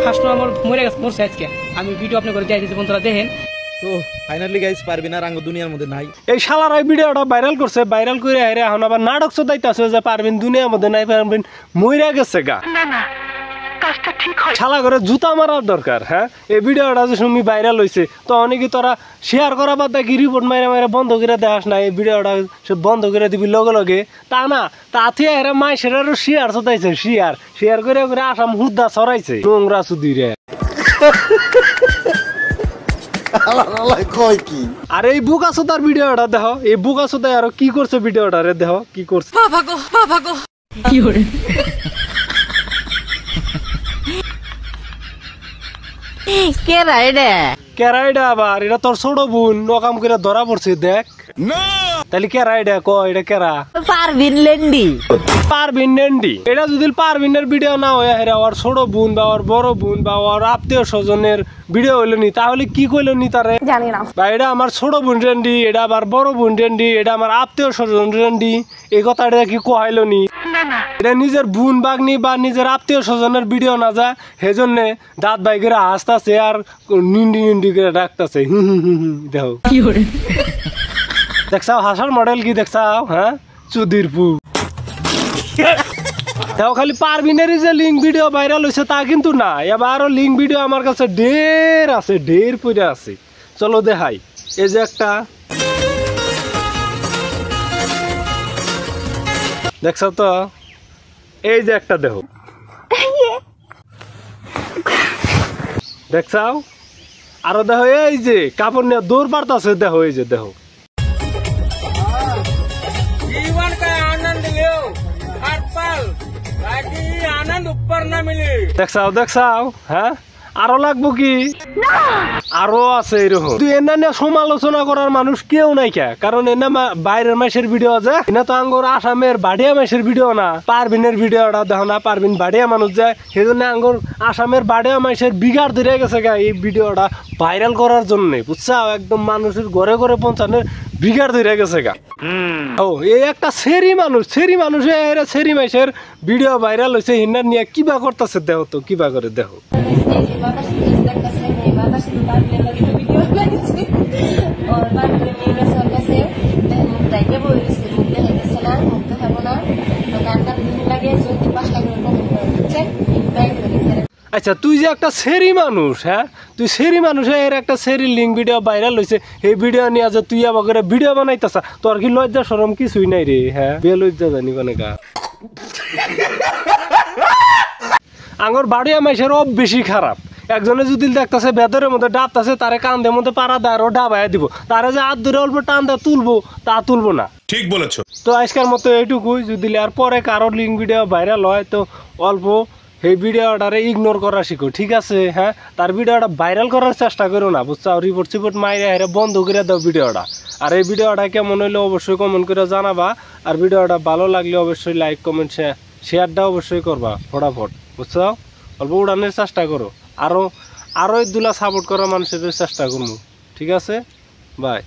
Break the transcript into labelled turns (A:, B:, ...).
A: হাসনো আমার মরে গেছে মরছে আজকে আমি ভিডিও আপনি করে দিয়ে দিয়েছি বন্ধুরা দেখেন
B: তো ফাইনালি গাইস পারবিন আর আঙ্গ দুনিয়ার মধ্যে নাই
C: এই শালার এই ভিডিওটা ভাইরাল করছে ভাইরাল করে আইরে এখন আবার নাটক চদাইতাছে যে পারবিন দুনিয়ার মধ্যে নাই পারবিন মইরা গেছে গা না না কাজটা ঠিক হয় শালা করে জুতা মারার দরকার হ্যাঁ এই ভিডিওটা যে শুনি ভাইরাল হইছে তো অনেকে তোরা শেয়ার করা বাদ কি রিপোর্ট মাইরা মাইরা বন্ধ করে দেখাস না এই ভিডিওটা সে বন্ধ করে দিবি লগে লগে তা না তাতে এরা মাইসের আরো শেয়ার চদাইছে শেয়ার করে করে আসাম হুদ্দা ছড়াইছে নোংরা সুদি রে আর এই বুকাসোদার ভিডিওটা দেখো এই বুকাসোদা আর কি করছে ভিডিওটা রে দেখো কি করছে
A: কি করে
C: কেরাইডা আবার এটা তোর ছোট বোন নকাম করে ধরা পড়ছে দেখ তাহলে কেরাইডা ক এটা কেরা পারবিন লেন্ডি এটা যদি পারবিনের ভিডিও না হয় ওর ছোট বোন বা ওর বড় বোন বা ওর আত্মীয় স্বজনের ভিডিও হইলো নি তাহলে কি কইলো নি তারে জানি না বা এটা আমার ছোট বোন রেন্ডি এটা আবার বড় বোন রেন্ডি এটা আমার আত্মীয় স্বজন রেন্ডি এই কথাটা কি কহাইলো নি এটা নিজের বোন বাগনি বা নিজের আত্মীয় স্বজনের ভিডিও না যায় সেজন্য দাঁত বাই করে হাসতাছে আর নিন্ডি নিন্ডি করে ডাকতেছে দেখো
A: কি করে
C: দেখছাও হাসার মডেল কি দেখছাও হ্যাঁ চুদির পু দেখো খালি পারবিনেরই যে লিঙ্ক ভিডিও ভাইরাল হয়েছে তা কিন্তু না এবার আরো লিঙ্ক ভিডিও আমার কাছে ঢের পড়ে আছে চলো দেখাই এই যে একটা দেখছো তো এই যে একটা দেখো দেখছাও আরো দেখো এই যে কাপড় নিয়ে দৌড় পারতাছে দেখো এই যে দেখো
D: जीवन का आनंद लो हर पल ताकि आनंद ऊपर न मिले
C: দেখছাও হ্যাঁ আরো লাগবো কি আরো আছে এরকম তুই এনা নিয়ে সমালোচনা করার মানুষ কেউ নাই কে কারণ এনা বাইরের মাসের ভিডিও আছে এনা তো আঙ্গর আসামের বাড়িয়া মাসের ভিডিও না পারবিনের ভিডিওটা দেখো না পারবিন বাড়িয়া মানুষ যায় সেই জন্য আঙ্গর আসামের বাড়িয়া মাসের বিঘার ধরে গেছে গা এই ভিডিওটা ভাইরাল করার জন্য বুঝছাও একদম মানুষের ঘরে ঘরে পৌঁছানোর বিঘার ধরে গেছে গা ও এই একটা সেরি মানুষের সেরি মাসের ভিডিও ভাইরাল হয়েছে হিন্নার নিয়ে কিবা করতেছে দেখো তো কিবা করে দেখো আচ্ছা তুই যে একটা সেরি মানুষ হ্যাঁ তুই সেরি মানুষের একটা সেরি লিঙ্ক ভিডিও ভাইরাল হয়েছে এই ভিডিও নিয়ে যে তুই আবার ভিডিও বানাইতেছা তোর কি লজ্জা শরম কিছুই নাই রে হ্যাঁ বে লজ্জা জানি কোনে গা আঙ্গর বাড়িয়া মাইসের বেশি খারাপ একজনে যদি দেখতেছে বেদরের মধ্যে ডাবতেছে তারে কান্দের মধ্যে পাড়া দেয় আরো ডাবাইয়া দিব তারে যে হাত ধরে অল্প টান দেয় তুলবো তা তুলবো না
E: ঠিক বলেছো
C: তো আজকের মতো এইটুকুই যদি আর পরে কারোর লিঙ্ক ভিডিও ভাইরাল হয় তো অল্প এই ভিডিওটারে ইগনোর করা শিখো ঠিক আছে হ্যাঁ তার ভিডিওটা ভাইরাল করার চেষ্টা করো না বুঝছো রিপোর্ট মাইরে হেরে বন্ধ করে দাও ভিডিওটা আর এই ভিডিওটা কেমন হইলে অবশ্যই কমেন্ট করে জানাবা আর ভিডিওটা ভালো লাগলে অবশ্যই লাইক কমেন্ট শেয়ারটা অবশ্যই করবা ফটাফট বুঝছো অল্প উড়ানোর চেষ্টা করো আরো দুলা সাপোর্ট করা মানুষের চেষ্টা করবো ঠিক আছে বাই।